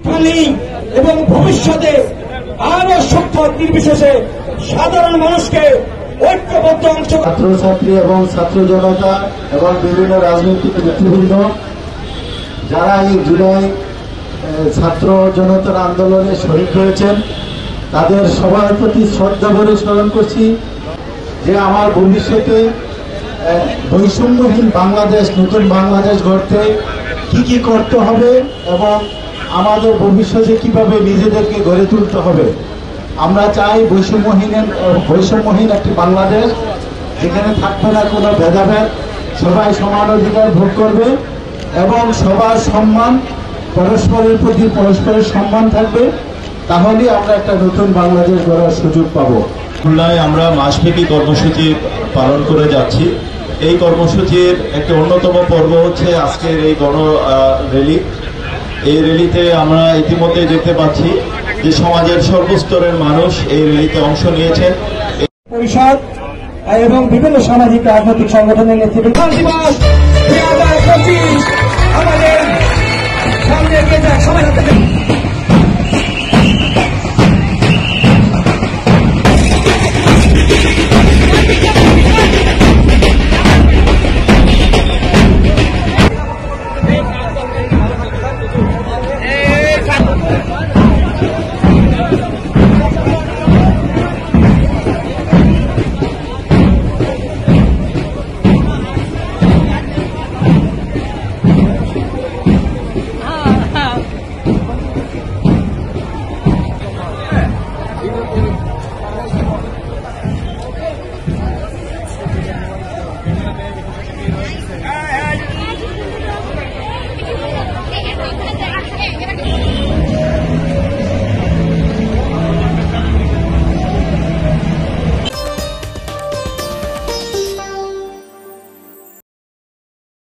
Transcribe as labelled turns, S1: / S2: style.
S1: কালি এবং ভবিষ্যতে আরো শক্ত নির্বিশেষে সাধারণ মানুষকে ঐক্যবদ্ধ
S2: ছাত্রছাত্রী এবং ছাত্র জনতা এবং বিভিন্ন রাজনৈতিক নেতৃবৃন্দ যারা এই জুলাই ছাত্র জনতার আন্দোলনে শহীদ হয়েছেন তাদের সবার প্রতি শ্রদ্ধা ভরে স্মরণ করছি যে আমার ভবিষ্যতে বৈষম্যহীন বাংলাদেশ, নতুন বাংলাদেশ গড়তে কি করতে হবে এবং আমাদের ভবিষ্যতে কিভাবে নিজেদেরকে গড়ে তুলতে হবে। আমরা চাই বৈষম্যহীন একটি বাংলাদেশ, যেখানে থাকবে না কোনো ভেদাভেদ, সবাই সমান অধিকার ভোগ করবে এবং সবার সম্মান, পরস্পরের প্রতি পরস্পরের সম্মান থাকবে। তাহলে আমরা একটা নতুন বাংলাদেশ গড়ার সুযোগ পাবো।
S3: খুলনায় আমরা মাসব্যাপী কর্মসূচি পালন করে যাচ্ছি। এই কর্মসূচির একটি অন্যতম পর্ব হচ্ছে আজকের এই গণ র্যালি। এই র্যালিতে আমরা ইতিমধ্যে দেখতে পাচ্ছি যে সমাজের সর্বস্তরের মানুষ এই র্যালিতে অংশ নিয়েছেন।
S1: পরিষদ এবং বিভিন্ন সামাজিক রাজনৈতিক সংগঠনের নেতৃত্বে আমাদের